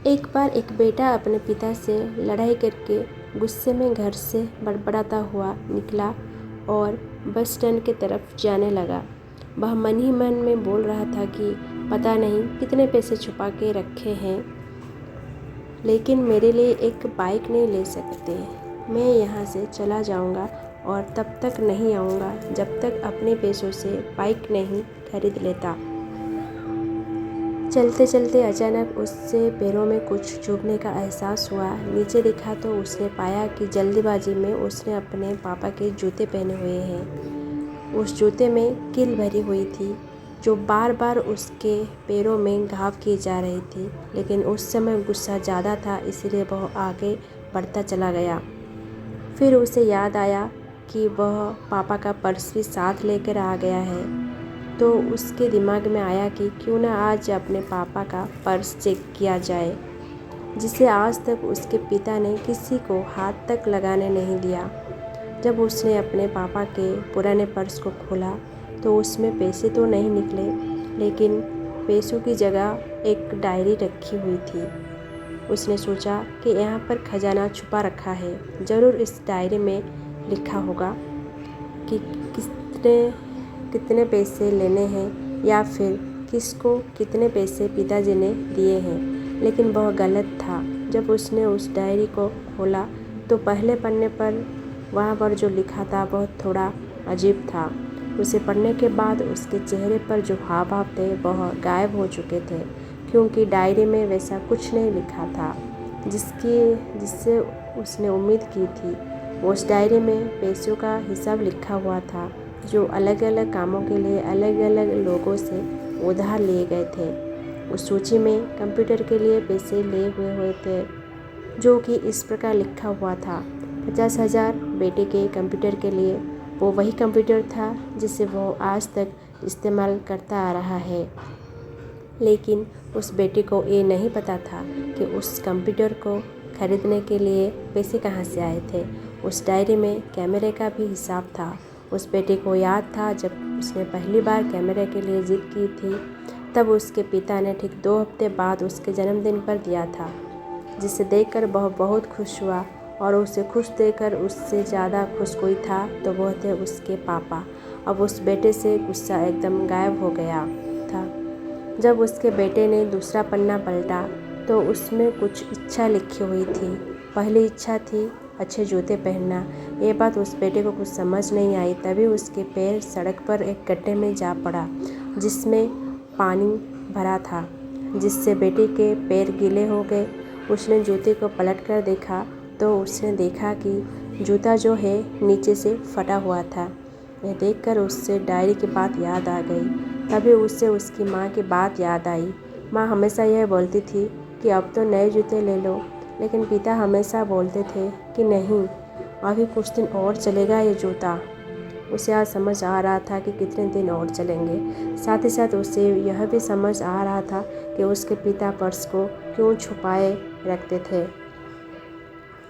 एक बार एक बेटा अपने पिता से लड़ाई करके गुस्से में घर से बड़बड़ाता हुआ निकला और बस स्टैंड की तरफ जाने लगा। वह मन ही मन में बोल रहा था कि पता नहीं कितने पैसे छुपा के रखे हैं, लेकिन मेरे लिए एक बाइक नहीं ले सकते। मैं यहाँ से चला जाऊँगा और तब तक नहीं आऊँगा जब तक अपने पैसों से बाइक नहीं खरीद लेता। चलते चलते अचानक उससे पैरों में कुछ चुभने का एहसास हुआ। नीचे देखा तो उसने पाया कि जल्दीबाजी में उसने अपने पापा के जूते पहने हुए हैं। उस जूते में कील भरी हुई थी जो बार बार उसके पैरों में घाव की जा रही थी, लेकिन उस समय गुस्सा ज़्यादा था इसलिए वह आगे बढ़ता चला गया। फिर उसे याद आया कि वह पापा का पर्स भी साथ लेकर आ गया है, तो उसके दिमाग में आया कि क्यों ना आज अपने पापा का पर्स चेक किया जाए, जिसे आज तक उसके पिता ने किसी को हाथ तक लगाने नहीं दिया। जब उसने अपने पापा के पुराने पर्स को खोला तो उसमें पैसे तो नहीं निकले, लेकिन पैसों की जगह एक डायरी रखी हुई थी। उसने सोचा कि यहाँ पर खजाना छुपा रखा है, ज़रूर इस डायरी में लिखा होगा कि कितने पैसे लेने हैं या फिर किसको कितने पैसे पिताजी ने दिए हैं। लेकिन वह गलत था। जब उसने उस डायरी को खोला तो पहले पन्ने पर वहाँ पर जो लिखा था वह थोड़ा अजीब था। उसे पढ़ने के बाद उसके चेहरे पर जो हाव भाव थे वह गायब हो चुके थे, क्योंकि डायरी में वैसा कुछ नहीं लिखा था जिससे उसने उम्मीद की थी। उस डायरी में पैसों का हिसाब लिखा हुआ था जो अलग अलग कामों के लिए अलग अलग लोगों से उधार लिए गए थे। उस सूची में कंप्यूटर के लिए पैसे लिए हुए थे, जो कि इस प्रकार लिखा हुआ था 50,000 बेटे के कंप्यूटर के लिए। वो वही कंप्यूटर था जिसे वो आज तक इस्तेमाल करता आ रहा है, लेकिन उस बेटे को ये नहीं पता था कि उस कंप्यूटर को खरीदने के लिए पैसे कहाँ से आए थे। उस डायरी में कैमरे का भी हिसाब था। उस बेटे को याद था जब उसने पहली बार कैमरे के लिए जिद की थी, तब उसके पिता ने ठीक 2 हफ्ते बाद उसके जन्मदिन पर दिया था, जिसे देखकर वह बहुत खुश हुआ। और उसे खुश देखकर उससे ज़्यादा खुश कोई था तो वह थे उसके पापा। अब उस बेटे से गुस्सा एकदम गायब हो गया था। जब उसके बेटे ने दूसरा पन्ना पलटा तो उसमें कुछ इच्छा लिखी हुई थी। पहली इच्छा थी अच्छे जूते पहनना। ये बात उस बेटे को कुछ समझ नहीं आई। तभी उसके पैर सड़क पर एक गड्ढे में जा पड़ा जिसमें पानी भरा था, जिससे बेटे के पैर गीले हो गए। उसने जूते को पलट कर देखा तो उसने देखा कि जूता जो है नीचे से फटा हुआ था। यह देखकर उससे डायरी की बात याद आ गई। तभी उससे उसकी माँ की बात याद आई। माँ हमेशा यह बोलती थी कि अब तो नए जूते ले लो, लेकिन पिता हमेशा बोलते थे कि नहीं, अभी कुछ दिन और चलेगा ये जूता। उसे आज समझ आ रहा था कि कितने दिन और चलेंगे। साथ ही साथ उसे यह भी समझ आ रहा था कि उसके पिता पर्स को क्यों छुपाए रखते थे।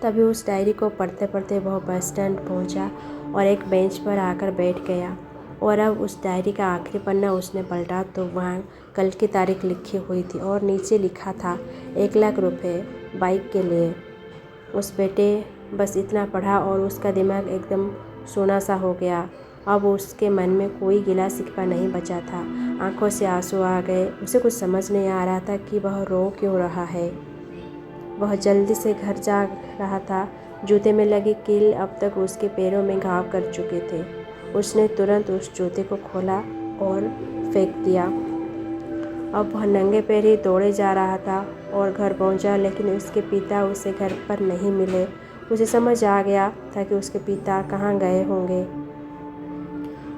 तभी उस डायरी को पढ़ते पढ़ते वह बस स्टैंड पहुंचा और एक बेंच पर आकर बैठ गया। और अब उस डायरी का आखिरी पन्ना उसने पलटा तो वहाँ कल की तारीख लिखी हुई थी और नीचे लिखा था 1 लाख रुपए बाइक के लिए। उस बेटे बस इतना पढ़ा और उसका दिमाग एकदम सोना सा हो गया। अब उसके मन में कोई गिला शिकवा नहीं बचा था। आंखों से आंसू आ गए। उसे कुछ समझ नहीं आ रहा था कि वह रो क्यों रहा है। वह जल्दी से घर जा रहा था। जूते में लगी कील अब तक उसके पैरों में घाव कर चुके थे। उसने तुरंत उस जूते को खोला और फेंक दिया। अब वह नंगे पैर ही दौड़े जा रहा था और घर पहुंचा, लेकिन उसके पिता उसे घर पर नहीं मिले। उसे समझ आ गया था कि उसके पिता कहाँ गए होंगे।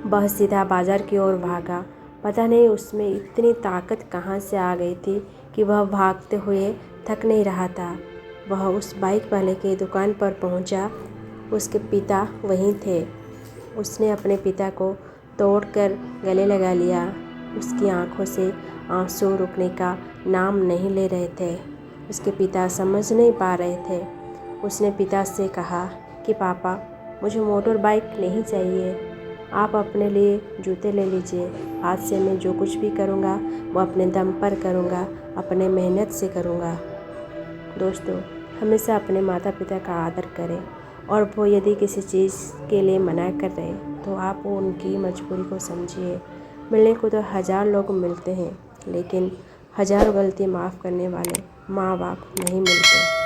वह सीधा बाजार की ओर भागा। पता नहीं उसमें इतनी ताकत कहाँ से आ गई थी कि वह भागते हुए थक नहीं रहा था। वह उस बाइक वाले की दुकान पर पहुंचा। उसके पिता वहीं थे। उसने अपने पिता को तोड़कर गले लगा लिया। उसकी आंखों से आंसू रुकने का नाम नहीं ले रहे थे। उसके पिता समझ नहीं पा रहे थे। उसने पिता से कहा कि पापा, मुझे मोटर बाइक नहीं चाहिए, आप अपने लिए जूते ले लीजिए। आज से मैं जो कुछ भी करूँगा वो अपने दम पर करूँगा, अपने मेहनत से करूँगा। दोस्तों, हमेशा अपने माता पिता का आदर करें और वो यदि किसी चीज़ के लिए मना कर रहे तो आप वो उनकी मजबूरी को समझिए। मिलने को तो हज़ार लोग मिलते हैं, लेकिन हज़ारों गलती माफ़ करने वाले माँ बाप नहीं मिलते।